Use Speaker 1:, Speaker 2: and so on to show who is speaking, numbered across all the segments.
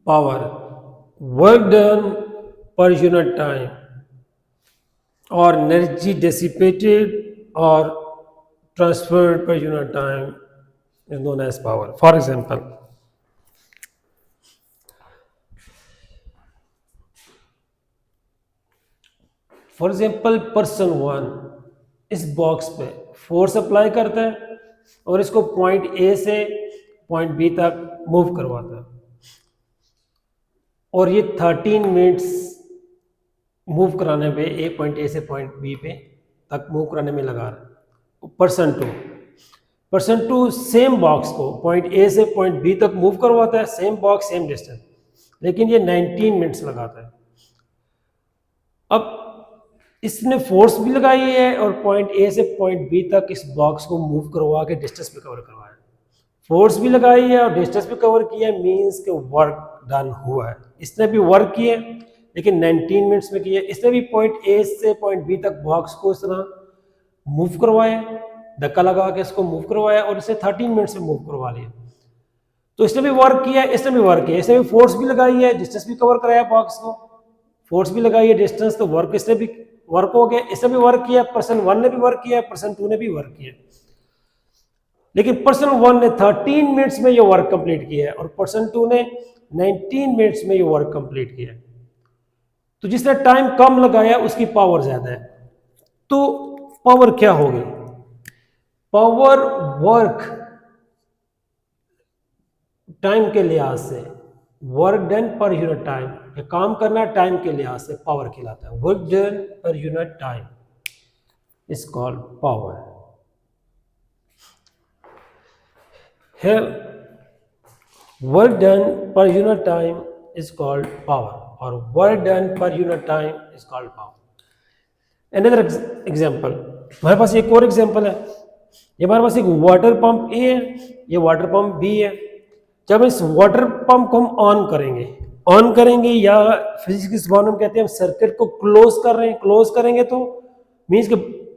Speaker 1: power, work done per unit time, or energy dissipated or transferred per unit time is known as power. For example, person one इस box पे force apply करता है और इसको point A से point B तक move करवाता है, और ये 13 मिनट्स मूव कराने पे ए पॉइंट ए से पॉइंट बी पे तक मूव कराने में लगा रहा है। पर्सन टू सेम बॉक्स को पॉइंट ए से पॉइंट बी तक मूव करवाता है, सेम बॉक्स सेम डिस्टेंस, लेकिन ये 19 मिनट्स लगाता है। अब इसने फोर्स भी लगाई है और पॉइंट ए से पॉइंट बी तक इस बॉक्स को मूव करवा के डिस्टेंस भी कवर करवाया। फोर्स भी लगाई है और डिस्टेंस भी कवर किया है, मींस के वर्क डन हुआ है। इसने भी वर्क किया लेकिन 19 मिनट्स में किया। इसने भी पॉइंट ए से पॉइंट बी तक बॉक्स को इस तरह मूव करवाया, धक्का लगा के इसको मूव करवाया और इसे 13 मिनट्स में मूव करवा लिया। तो इसने भी वर्क किया, इसने भी वर्क किया, इसने भी फोर्स भी लगाई है, डिस्टेंस भी कवर कराया बॉक्स को, फोर्स भी लगाई है, डिस्टेंस, तो वर्क इसने भी वर्क हो गया। इसने भी वर्क किया, पर्सन वन ने भी वर्क किया, पर्सन टू ने भी वर्क किया, लेकिन पर्सन वन ने 13 मिनट्स में ये वर्क कंप्लीट किया है और पर्सन टू ने 19 मिनट्स में ये वर्क कंप्लीट किया है। तो जिसने टाइम कम लगाया उसकी पावर ज्यादा है। तो पावर क्या होगी? पावर वर्क टाइम के लिहाज से, वर्क डन पर यूनिट टाइम, काम करना टाइम के लिहाज से पावर कहलाता है। वर्क डन पर unit time is called power. Here, work done per unit time is called power, or work done per unit time is called power. Another example, हमारे पास एक और एग्जाम्पल है। ये हमारे पास एक वाटर पंप ए है, ये वाटर पंप बी है। जब इस वाटर पंप को हम ऑन करेंगे या फिजिक्स की जुबान में कहते हैं हम सर्किट को क्लोज कर रहे हैं, क्लोज करेंगे तो मीन्स के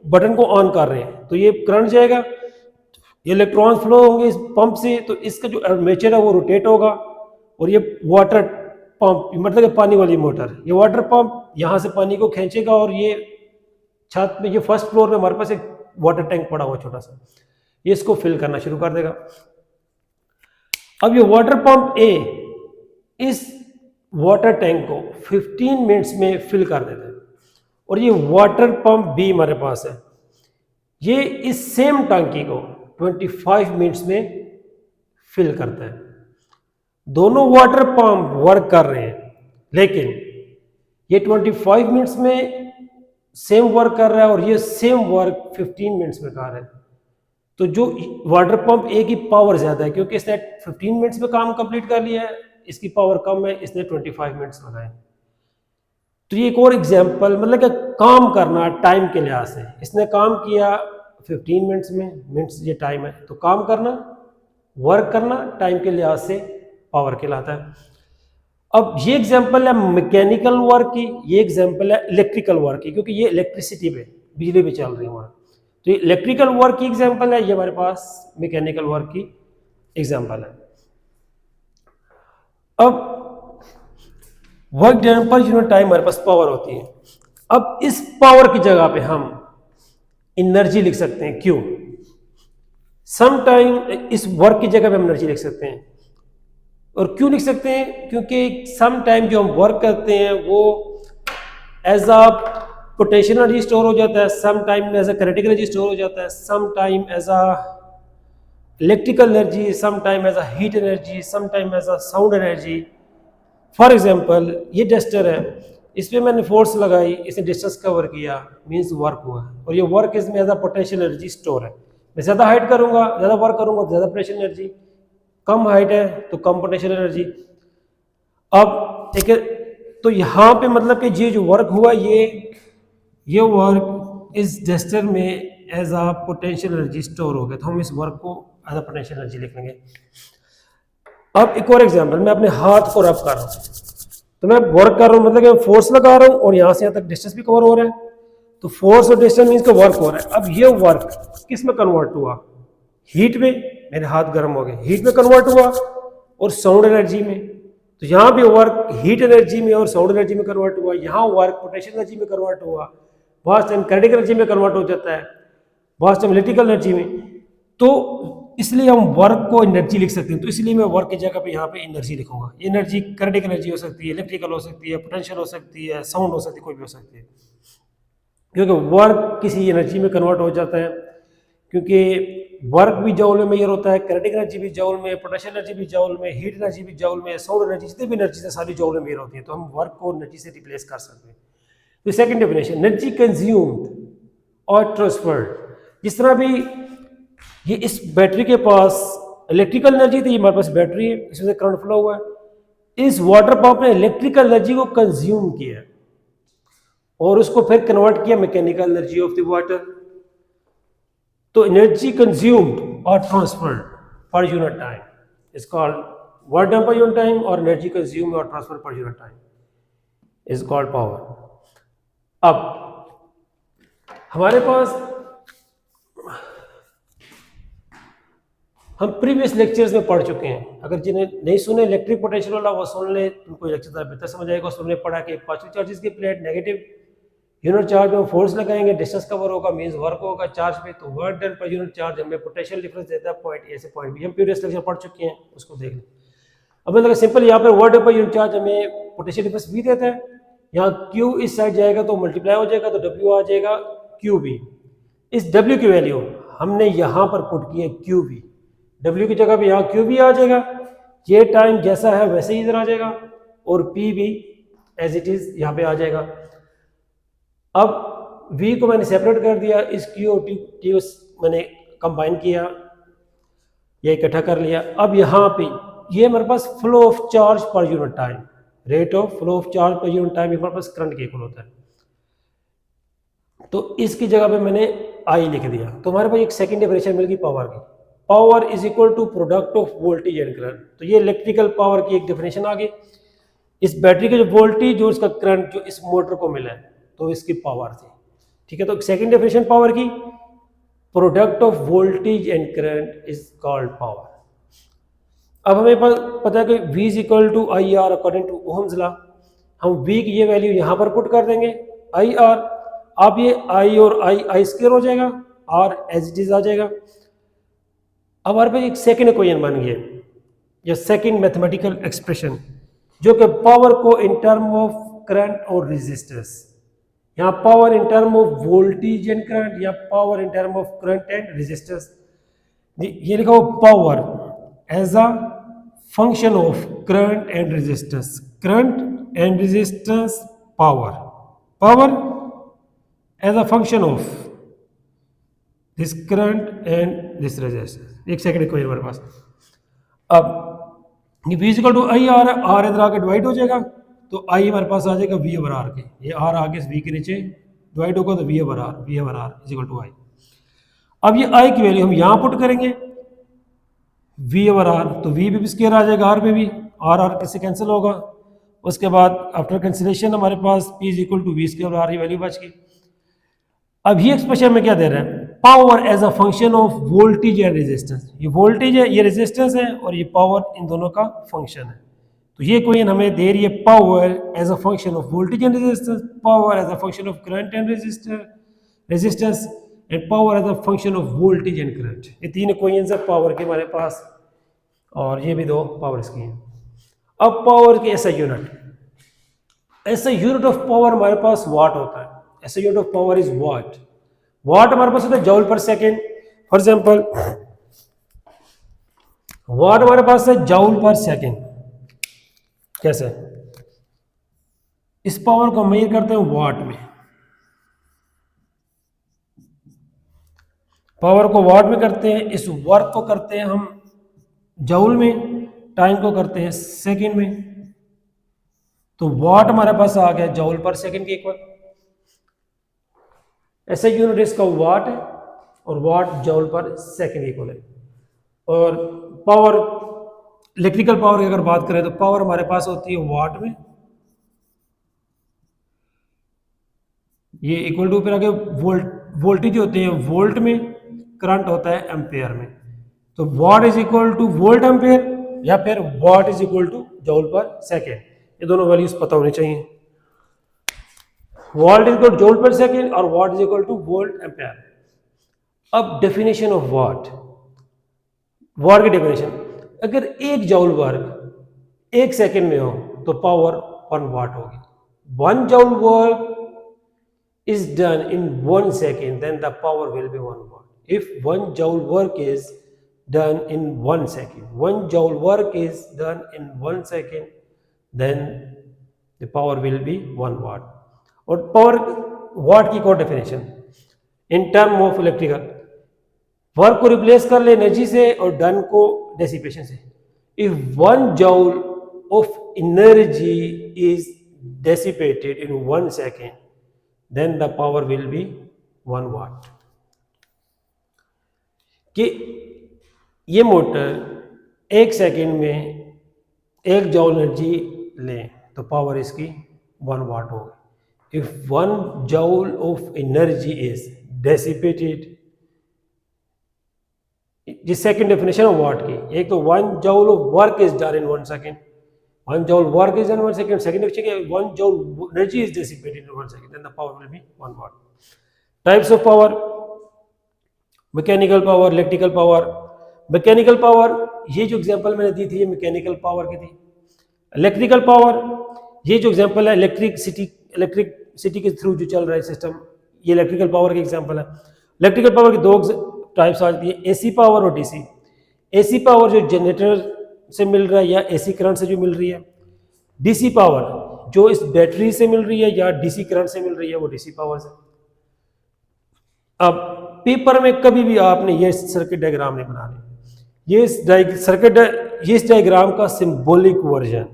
Speaker 1: बटन को ऑन कर रहे हैं, तो ये करंट जाएगा, ये इलेक्ट्रॉन फ्लो होंगे इस पंप से, तो इसका जो आर्मेचर है वो रोटेट होगा और ये वाटर पंप मतलब कि पानी वाली मोटर, ये वाटर पंप यहाँ से पानी को खींचेगा और ये छत में, ये फर्स्ट फ्लोर में हमारे पास एक वाटर टैंक पड़ा हुआ छोटा सा, ये इसको फिल करना शुरू कर देगा। अब ये वाटर पंप ए इस वाटर टैंक को 15 मिनट्स में फिल कर देता है और ये वाटर पंप बी हमारे पास है, ये इस सेम टंकी को 25 मिनट्स में फिल करता है। दोनों वाटर पंप वर्क कर रहे हैं, लेकिन ये 25 मिनट्स में सेम वर्क कर रहा है और ये सेम वर्क 15 मिनट्स में कर रहा है। तो जो वाटर पंप ए की पावर ज्यादा है क्योंकि इसने 15 मिनट्स में काम कंप्लीट कर लिया है, इसकी पावर कम है, इसने 25 मिनट्स लगाए। तो ये एक और एग्जाम्पल, मतलब कि काम करना टाइम के लिहाज से, इसने काम किया 15 मिनट्स में, मिनट्स ये टाइम है, तो काम करना, वर्क करना टाइम के लिहाज से पावर कहलाता है। अब ये एग्जांपल है मैकेनिकल वर्क की, ये एग्जांपल है इलेक्ट्रिकल वर्क की, क्योंकि ये इलेक्ट्रिसिटी पे, बिजली पे चल रही है हमारा। तो ये इलेक्ट्रिकल वर्क की एग्जांपल है, ये हमारे पास मैकेनिकल वर्क की एग्जांपल है। अब वर्क डन पर यूनिट टाइम हमारे पास पावर होती है। अब इस पावर की जगह पे हम एनर्जी लिख सकते हैं। क्यों? सम टाइम इस वर्क की जगह पे हम एनर्जी लिख सकते हैं। और क्यों लिख सकते हैं? क्योंकि सम टाइम जो हम वर्क करते हैं वो as a potential energy store हो जाता है, some time as a kinetic energy store हो जाता है, some time as a electrical energy, some time as a heat energy, some time as a sound energy. For example ये duster है, इस पर मैंने फोर्स लगाई, इसने डिस्टेंस कवर किया, मीन्स वर्क हुआ, और ये वर्क इसमें as a potential energy store है। मैं ज़्यादा हाइट करूंगा, ज़्यादा वर्क करूंगा तो ज़्यादा पोटेंशियल एनर्जी, कम हाइट है तो कम पोटेंशियल एनर्जी। अब एक तो यहाँ पे मतलब कि ये जो वर्क हुआ ये वर्क इस डस्टर में as a potential energy store हो गया, तो हम इस वर्क को एज अ पोटेंशियल एनर्जी लिख लेंगे। अब एक और एग्जांपल, मैं अपने हाथ को रब कर रहा हूँ, तो मैं वर्क कर रहा हूँ, मतलब कि मैं फोर्स लगा रहा हूँ और यहाँ से यहाँ तक डिस्टेंस भी कवर हो रहा है, तो फोर्स और डिस्टेंस मीन्स का वर्क हो रहा है। अब ये वर्क किस में कन्वर्ट हुआ? हीट में, मेरे हाथ गर्म हो गए, हीट में कन्वर्ट हुआ और साउंड एनर्जी में। तो यहाँ भी वर्क हीट एनर्जी में और साउंड एनर्जी में कन्वर्ट हुआ, यहाँ वर्क पोटेंशियल एनर्जी में कन्वर्ट हुआ, बहुत टाइम काइनेटिक एनर्जी में कन्वर्ट हो जाता है, बहुत टाइम इलेक्ट्रिकल एनर्जी में। तो इसलिए हम वर्क को एनर्जी लिख सकते हैं। तो इसलिए मैं वर्क की जगह पे यहाँ पे एनर्जी लिखूंगा। एनर्जी काइनेटिक एनर्जी हो सकती है, इलेक्ट्रिकल हो सकती है, पोटेंशियल हो सकती है, साउंड हो सकती है, कोई भी हो सकती है, क्योंकि वर्क किसी एनर्जी में कन्वर्ट हो जाता है। क्योंकि वर्क भी जौल में मेजर होता है, काइनेटिक एनर्जी भी जौल में, पोटेंशियल एनर्जी भी जौल में, हीट एनर्जी भी जौल में, साउंड एनर्जी, जितनी भी एनर्जी है सारी जौल में मेजर होती है। तो हम वर्क को एनर्जी से रिप्लेस कर सकते हैं। तो सेकंड डेफिनेशन, एनर्जी कंज्यूम्ड और ट्रांसफर्ड। जिस तरह भी ये इस बैटरी के पास इलेक्ट्रिकल एनर्जी थी, हमारे पास बैटरी है, इसमें से करंट फ्लो हुआ है। इस वाटर पंप ने इलेक्ट्रिकल एनर्जी को कंज्यूम किया और उसको फिर कन्वर्ट किया mechanical energy of the water. तो एनर्जी कंज्यूम्ड और ट्रांसफर्ड पर unit time is called work done पर यूनिट टाइम, और एनर्जी कंज्यूम्ड और ट्रांसफर पर unit time is called power. अब हमारे पास हम प्रीवियस लेक्चर्स में पढ़ चुके हैं। अगर जिन्हें नहीं सुने इलेक्ट्रिक पोटेंशियल वाला वो सुन ले, उनको लेक्चर बेहतर समझ आएगा। उसमें पढ़ा कि पॉजिटिव चार्जेस की प्लेट नेगेटिव यूनिट चार्ज में फोर्स लगाएंगे, डिस्टेंस कवर होगा, मींस वर्क होगा चार्ज पे। तो work done per unit charge हमें पोटेंशियल डिफरेंस देता है पॉइंट ए से पॉइंट बी। हम प्रीवियस लेक्चर पढ़ चुके हैं, उसको देख लें। अब मतलब सिंपल यहाँ पर work done per unit charge हमें पोटेंशियल डिफरेंस भी देता है। यहाँ क्यू इस साइड जाएगा तो मल्टीप्लाई हो जाएगा, तो डब्ल्यू आ जाएगा क्यू बी। इस डब्ल्यू की वैल्यू हमने यहाँ पर पुट की है क्यू बी। डब्ल्यू की जगह पे यहाँ क्यू भी आ जाएगा, ये टाइम जैसा है वैसे ही इधर आ जाएगा, और पी भी एज इट इज यहाँ पे आ जाएगा। अब V को मैंने सेपरेट कर दिया, इस क्यू और टी मैंने कंबाइन किया या इकट्ठा कर लिया। अब यहाँ पे ये हमारे पास flow of charge per unit time, rate of flow of charge per unit time हमारे पास करंट के इक्वल होता है। तो इसकी जगह पे मैंने I लिख दिया। तो हमारे पास एक सेकेंड डेफिनेशन मिल गई पावर की। Power is equal to product of voltage and current. तो ये इलेक्ट्रिकल पावर की एक डेफिनेशन आ गई। इस बैटरी का जो वोल्टेज जो इसका करंट जो इस मोटर को मिला है, तो इसकी पावर थी। ठीक है, तो सेकंड डेफिनेशन पावर की, product of voltage and current is called power. अब हमें पता है कि V is equal to I R according to Ohm's law. हम V की ये वैल्यू यहाँ पर पुट कर देंगे, आई आर। अब ये I और आई स्क्वायर हो जाएगा, R एज इट इज आ जाएगा। अब हमारे पास एक सेकेंड इक्वेशन बन गया, या सेकेंड मैथमेटिकल एक्सप्रेशन, जो कि पावर को इन टर्म ऑफ करंट और रेजिस्टेंस, यहाँ power in term of voltage and current या power in term of current and resistance. ये लिखा हो power as a function of current and resistance, current and resistance power, power as a function of this current and this resistance. एक second equation हमारे पास। अब ये V equal to I R, R इधर आके डिवाइड हो जाएगा, तो आई हमारे पास आ जाएगा V ओवर आर के। ये आर आगे V के नीचे डिवाइड होगा तो V over R is equal to I. अब ये आई की वैल्यू हम यहाँ पुट करेंगे, V ओवर आर, तो V भी स्क्वायर आ जाएगा, आर पे भी, आर आर किससे कैंसिल होगा। उसके बाद आफ्टर कैंसिलेशन हमारे पास P is equal to V square R, ये वैल्यू बच गई। अब ये एक्सप्रेशन में क्या दे रहा है, power as a function of voltage and resistance. ये वोल्टेज है, ये रेजिस्टेंस है, और ये पावर इन दोनों का फंक्शन है। तो ये क्वेश्चन हमें दे रही है power as a function of voltage and resistance, power as a function of current and resistance, and power as a function of voltage and current. ये तीन क्वेश्चन है पावर के हमारे पास, और ये भी दो पावर की हैं। अब पावर के ऐसा यूनिट ऑफ पावर हमारे पास वाट होता है। ऐसा unit of power is watt. Watt हमारे पास होता है जॉल पर सेकेंड। फॉर एग्जांपल वाट हमारे पास है जॉल पर सेकेंड। कैसे? इस पावर को मेजर करते हैं वाट में, पावर को वाट में करते हैं, इस वर्क को करते हैं हम जॉल में, टाइम को करते हैं सेकेंड में। तो वाट हमारे पास आ गया जॉल पर सेकेंड के इक्वल। ऐसा यूनिट इसका वाट है, और वाट जॉल पर सेकेंड इक्वल है। और पावर, इलेक्ट्रिकल पावर की अगर बात करें तो पावर हमारे पास होती है वाट में, ये इक्वल टू फिर आगे वोल्टेज होते हैं वोल्ट में, करंट होता है एम्पेयर में। तो watt is equal to volt ampere, या फिर watt is equal to joule per second, ये दोनों वैल्यूज पता होनी चाहिए। Volt is equal to joule per second और watt is equal to volt ampere. अब डेफिनेशन ऑफ वाट, वाट की डेफिनेशन, अगर एक जूल वर्क एक सेकेंड में हो तो पावर 1 वाट होगी। 1 joule work is done in 1 second, then the power will be 1 watt. If 1 joule work is done in 1 second, 1 joule work is done in 1 second, then the power will be 1 watt. और power watt की code definition in term of electrical, work को replace कर ले energy से और done को dissipation से। If 1 joule of energy is dissipated in 1 second, then the power will be 1 watt. कि ये मोटर एक सेकेंड में 1 जूल एनर्जी ले तो पावर इसकी 1 वाट होगी। If 1 joule of energy is dissipated, जिस सेकेंड डेफिनेशन ऑफ वाट की, एक तो 1 joule of work is done in 1 second, 1 joule work is done in 1 second. Second is 1 joule energy is dissipated in 1 second. Then the power will be 1 watt. Types of power: mechanical power, electrical power. Mechanical power, ये जो example मैंने दी थी ये mechanical power की थी। Electrical power, ये जो example है इलेक्ट्रिसिटी के थ्रू जो चल रहा है सिस्टम, ये इलेक्ट्रिकल पावर का एग्जांपल है। इलेक्ट्रिकल पावर की 2 टाइप्स आती है, एसी पावर और डीसी। एसी पावर जो जनरेटर से मिल रहा है या एसी करंट से जो मिल रही है। डीसी पावर जो इस बैटरी से मिल रही है या डीसी करंट से मिल रही है, वो डीसी पावर से। अब पेपर में कभी भी आपने ये सर्किट डायग्राम नहीं बनाने, ये इस डायग्राम का सिंबॉलिक वर्जन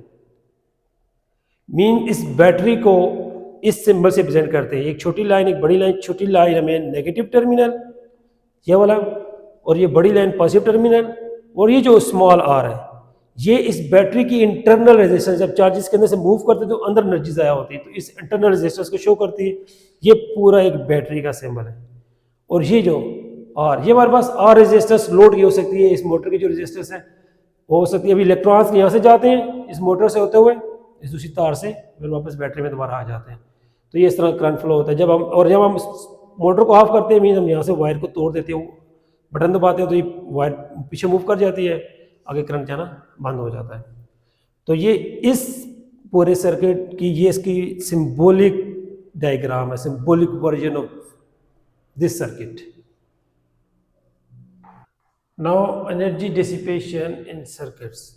Speaker 1: मीन इस बैटरी को इस सिंबल से प्रेजेंट करते हैं। एक छोटी लाइन, एक बड़ी लाइन। छोटी लाइन हमें नेगेटिव टर्मिनल ये वाला, और ये बड़ी लाइन पॉजिटिव टर्मिनल, और ये जो स्मॉल आर है ये इस बैटरी की इंटरनल रेजिस्टेंस, जब चार्जेस के अंदर से मूव करते हैं तो अंदर एनर्जी ज़ाया होती है, तो इस इंटरनल रेजिस्टेंस को शो करती है। ये पूरा एक बैटरी का सिंबल है। और ये जो आर, ये हमारे पास आर रेजिस्टेंस लोड की हो सकती है। इस मोटर की जो रेजिस्टेंस है वो हो सकती है, अभी इलेक्ट्रॉन्स यहाँ से जाते हैं इस मोटर से होते हुए इस दूसरी तार से फिर वापस बैटरी में दोबारा आ जाते हैं, तो ये इस तरह करंट फ्लो होता है। जब हम मोटर को ऑफ करते हैं मीन हम यहाँ से वायर को तोड़ देते हैं, बटन दबाते हैं तो ये वायर पीछे मूव कर जाती है, आगे करंट जाना बंद हो जाता है। तो ये इस पूरे सर्किट की ये इसकी सिंबॉलिक डायग्राम है, symbolic version of this circuit. Now energy dissipation in circuits.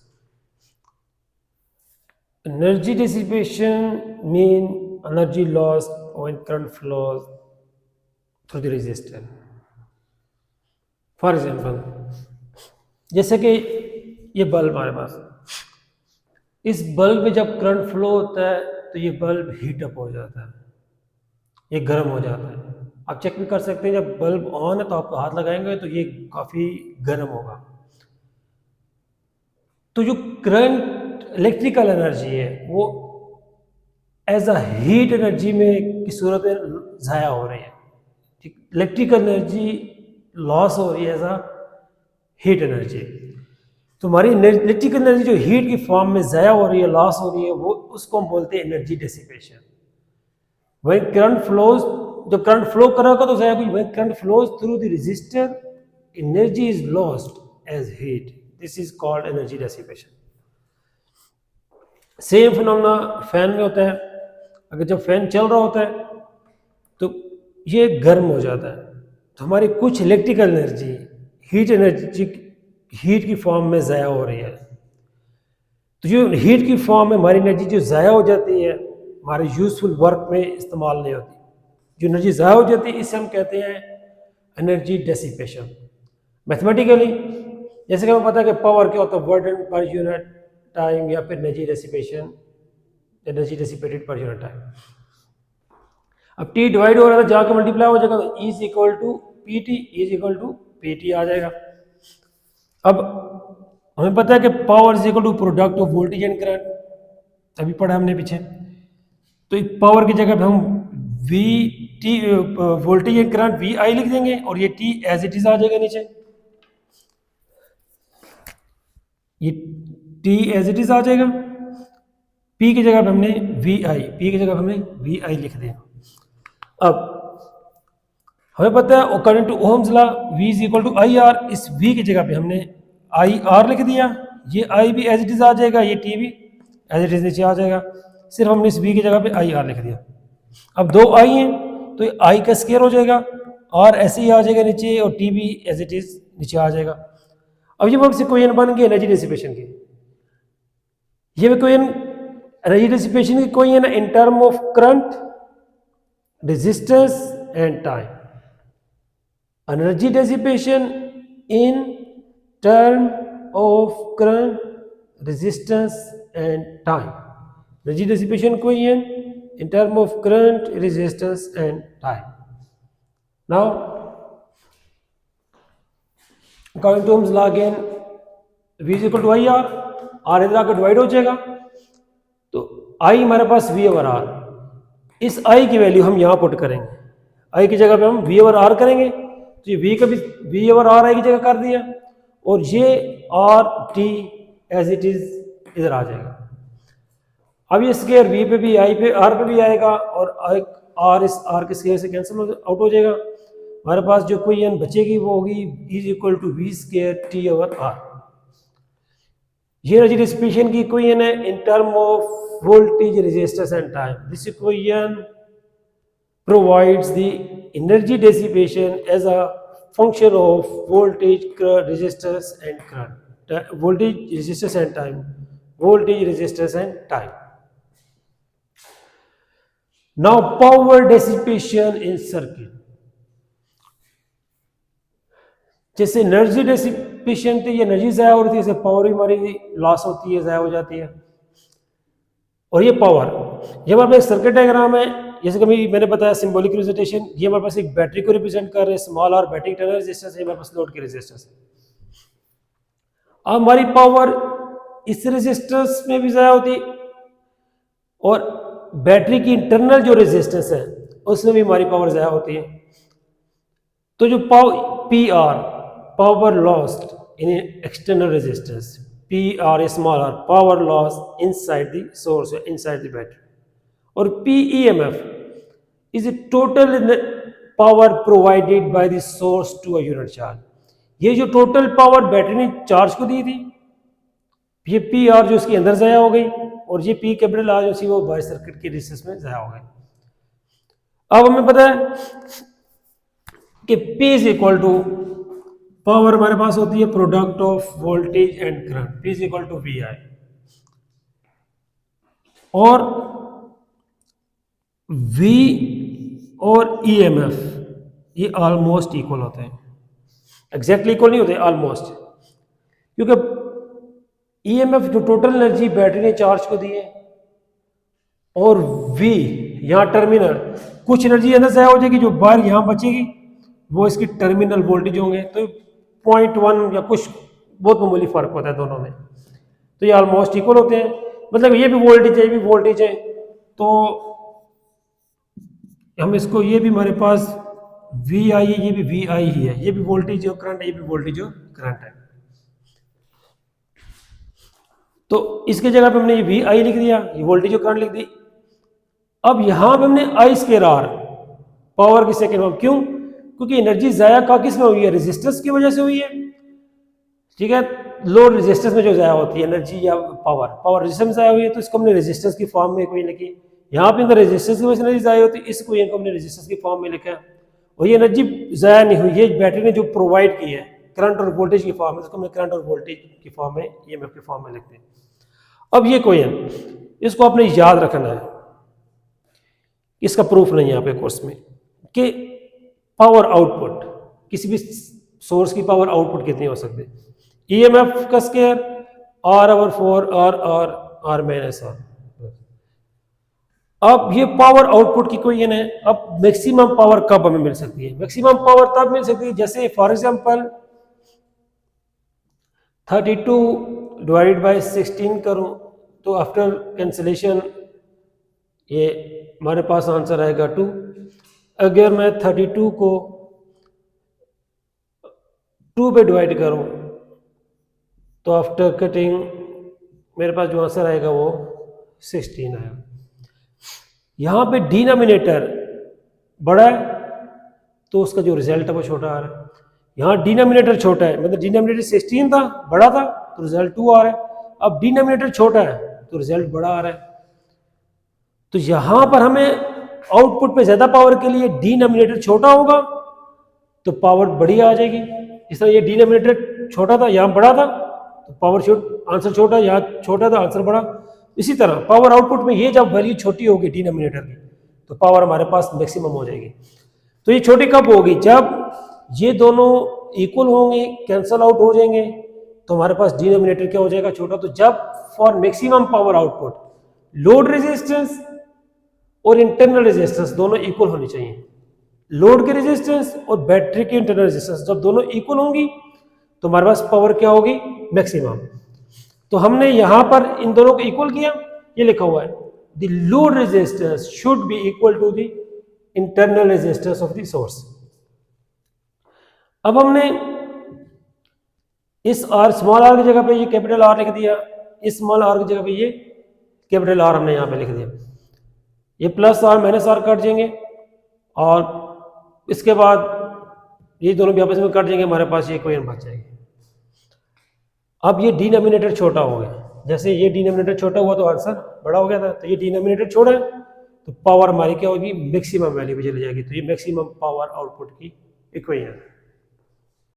Speaker 1: Energy dissipation mean energy loss when current flows through the resistor. For example, जैसे कि ये बल्ब हमारे पास, इस बल्ब में जब करंट फ्लो होता है तो ये बल्ब हीट अप हो जाता है, ये गर्म हो जाता है। आप चेक भी कर सकते हैं, जब बल्ब ऑन है तो आप हाथ लगाएंगे तो ये काफ़ी गर्म होगा। तो जो करंट इलेक्ट्रिकल एनर्जी है वो एज अ हीट एनर्जी में की सूरत में ज़ाया हो रही है। इलेक्ट्रिकल एनर्जी लॉस हो रही है एज अ हीट एनर्जी। तो हमारी इलेक्ट्रिकल एनर्जी जो हीट की फॉर्म में ज़ाया हो रही है, लॉस हो रही है, वो उसको हम बोलते हैं एनर्जी डिसिपेशन। वही करंट फ्लोज, जब करंट फ्लो कर रहा होगा तो ज़ाया कुछ, वही current flows through the resistor, energy is lost as heat, this is called energy dissipation. Same phenomena fan में होता है। अगर जब फैन चल रहा होता है तो ये गर्म हो जाता है, तो हमारी कुछ इलेक्ट्रिकल एनर्जी हीट की फॉर्म में ज़ाया हो रही है। तो जो हीट की फॉर्म में हमारी एनर्जी जो ज़ाया हो जाती है हमारे यूजफुल वर्क में इस्तेमाल नहीं होती, जो एनर्जी ज़ाया हो जाती है इसे हम कहते हैं एनर्जी डेसिपेशन। मैथमेटिकली जैसे कि हमें पता है कि पावर क्या होता है, वर्क पर यूनिट टाइम, या फिर energy dissipation, energy dissipated per unit time. अब टी डिवाइड हो रहा है तो जाकर मल्टीप्लाई हो जाएगा, तो E is equal to P T, is equal to P T आ जाएगा। अब हमें पता है कि power is equal to product of voltage and current, अभी पढ़ा हमने पीछे। तो पावर की जगह पे हम V T voltage and current V I लिख देंगे और ये टी एज इट इज आ जाएगा नीचे। ये टी एज इट इज आ जाएगा, पी की जगह पे हमने वी आई, पी की जगह पे हमने वी आई लिख दिया। अब हमें पता है according to Ohm's law V is equal to I R, इस V की जगह पे हमने आई आर लिख दिया, ये आई भी एज इट इज आ जाएगा, ये टी भी एज इट इज नीचे आ जाएगा, सिर्फ हमने इस V की जगह पे आई आर लिख दिया। अब दो आई हैं तो आई का स्केयर हो जाएगा, आर ऐसे ही आ जाएगा नीचे और टी भी एज इट इज नीचे आ जाएगा। अब ये मुझसे क्वेश्चन बन गए एनर्जी डिसिपेशन के, ये क्वेश्चन एनर्जी डिसिपेशन की क्वेश्चन है in term of current, resistance and time. Energy dissipation in term of current, resistance and time. Energy dissipation equation in term of current, resistance and time. Now, according to Ohm's law again, V is equal to IR, R इधर आकर divide हो जाएगा, तो I हमारे पास V over R, इस I की value हम यहाँ पुट करेंगे, I की जगह पे हम V ओवर R करेंगे, तो ये V का भी V ओवर R आई की जगह कर दिया, और ये R T as it is इधर आ जाएगा। अब ये स्केयर V पे भी I पे R पे भी आएगा, और R इस R के स्केयर से कैंसिल आउट हो जाएगा, हमारे पास जो क्वेश्चन बचेगी वो होगी is equal to V square T over R। ये एनर्जी डिसिपेशन की क्वेश्चन है in term of voltage, resistance and time. This equation provides the energy dissipation as a function of voltage, resistance and current, voltage, resistance and time, voltage, resistance and time. Now power dissipation in circuit, जैसे energy dissipation थी, ये energy ज़ाया हो रही थी, जैसे power भी हमारी लॉस होती है, ज़ाया हो जाती है, और ये पावर, ये हमारे पास सर्किट डायग्राम है, जैसे कभी मैंने बताया सिंबॉलिक रिप्रेजेंटेशन, ये हमारे पास एक बैटरी को रिप्रेजेंट कर रहे हैं, small R battery internal resistance है, हमारे पास लोड की रेजिस्टेंस है। अब हमारी पावर इस रेजिस्टेंस में भी ज़ाया होती, और बैटरी की इंटरनल जो रेजिस्टेंस है उसमें भी हमारी पावर ज़ाया होती है। तो जो P R, power lost in external resistance, P R small R, power loss inside the source, inside the battery, और PEMF is a total power provided by the source to a unit charge। ये जो total power battery ने charge को दी थी, ये PR जो इसके अंदर ज़ाया हो गई, और ये P कैपिटल R जो थी वो बाहर सर्किट की रेजिस्टेंस में ज़ाया हो गई। अब हमें पता है कि P is equal to power हमारे पास होती है product of voltage and current, P is equal to VI, और V और EMF ये ऑलमोस्ट इक्वल होते हैं, एग्जैक्टली इक्वल नहीं होते, ऑलमोस्ट, क्योंकि EMF जो टोटल एनर्जी बैटरी ने चार्ज को दी है, और V यहाँ टर्मिनल, कुछ एनर्जी अंदर ज़ाया हो जाएगी, जो बाहर यहाँ बचेगी वो इसकी टर्मिनल वोल्टेज होंगे, तो 0.1 या कुछ बहुत मामूली फर्क होता है दोनों में, तो ये ऑलमोस्ट इक्वल होते हैं, मतलब ये भी वोल्टेज है, ये भी वोल्टेज है, तो हम इसको, ये भी हमारे पास वी आई है, ये भी वी आई ही है, ये भी वोल्टेज और करंट है, ये भी वोल्टेज और करंट है, तो इसके जगह पे हमने ये वी आई लिख दिया, ये वोल्टेज और करंट लिख दी। अब यहां पे हमने आई स्क्वायर आर, पावर की सेकेंड फॉर्म, क्यों? क्योंकि एनर्जी ज़ाया का किस में हुई है, रेजिस्टेंस की वजह से हुई है, ठीक है, लोड रेजिस्टेंस में जो ज़ाया होती है एनर्जी या पावर रेजिस्टेंस में ज़ाया हुई है, तो इसको हमने रेजिस्टेंस की फॉर्म में कोई लिखी, यहाँ पे अंदर रेजिस्टेंस की वजह से एनर्जी ज़ाया होती है, इसको इनको हमने रेजिस्टेंस की फॉर्म में लिखा है, और ये एनर्जी ज़ाया नहीं हुई, ये बैटरी ने जो प्रोवाइड की है करंट और वोल्टेज की फॉर्म में, इसको हमने करंट और वोल्टेज की फॉर्म में, EMF की फॉर्म में लिखते हैं। अब ये क्वेश्चन, इसको आपने याद रखना है, इसका प्रूफ नहीं है यहाँ पे कोर्स में, कि पावर आउटपुट, किसी भी सोर्स की पावर आउटपुट कितनी हो सकती है, EMF का square R/4 R minus R। अब ये पावर आउटपुट की क्वेश्चन है, अब मैक्सिमम पावर कब हमें मिल सकती है? मैक्सिमम पावर तब मिल सकती है जैसे फॉर एग्जांपल 32 डिवाइडेड बाय 16 करूं, तो आफ्टर कैंसिलेशन ये हमारे पास आंसर आएगा 2। अगर मैं 32 को 2 पे डिवाइड करूं तो आफ्टर कटिंग मेरे पास जो आंसर आएगा वो 16 आएगा। यहाँ पे डिनोमिनेटर बड़ा है तो उसका जो रिजल्ट है वो छोटा आ रहा है। यहाँ डिनोमिनेटर छोटा है, मतलब डिनोमिनेटर 16 था, बड़ा था, तो रिजल्ट 2 आ रहा है। अब डिनोमिनेटर छोटा है तो रिजल्ट बड़ा आ रहा है। तो यहाँ पर हमें आउटपुट पे ज्यादा पावर के लिए डिनोमिनेटर छोटा होगा तो पावर बड़ी आ जाएगी। इस तरह ये डिनोमिनेटर छोटा था, यहाँ बड़ा था, तो पावर आंसर छोटा, यहाँ छोटा था, आंसर बड़ा। इसी तरह पावर आउटपुट में ये जब वैल्यू छोटी होगी डिनोमिनेटर की तो पावर हमारे पास मैक्सिमम हो जाएगी। तो ये छोटी कब होगी? जब ये दोनों इक्वल होंगे, कैंसल आउट हो जाएंगे, तो हमारे पास डिनोमिनेटर क्या हो जाएगा? छोटा। तो जब for maximum power output load resistance और इंटरनल रेजिस्टेंस दोनों इक्वल होनी चाहिए। लोड की रेजिस्टेंस और बैटरी की इंटरनल रेजिस्टेंस जब दोनों इक्वल होंगी तो हमारे पास पावर क्या होगी? मैक्सिमम। तो हमने यहां पर इन दोनों को इक्वल किया, ये लिखा हुआ है the load resistance should be equal to the internal resistance of the source. अब हमने इस आर, स्मॉल आर की जगह पे ये कैपिटल आर लिख दिया, इस स्मॉल आर की जगह पे ये कैपिटल आर हमने यहां पे लिख दिया। ये plus R minus R cut जाएंगे और इसके बाद ये दोनों भी आपस में कट जाएंगे, हमारे पास ये इक्वेशन बच जाएगी। अब ये डिनोमिनेटर छोटा हो गया, जैसे ये डिनोमिनेटर छोटा हुआ तो आंसर बड़ा हो गया था। तो ये डिनोमिनेटर छोटा है तो पावर हमारी क्या होगी? मैक्सिमम वैल्यू पे चली जाएगी। तो ये मैक्सिमम पावर आउटपुट की इक्वेशन है।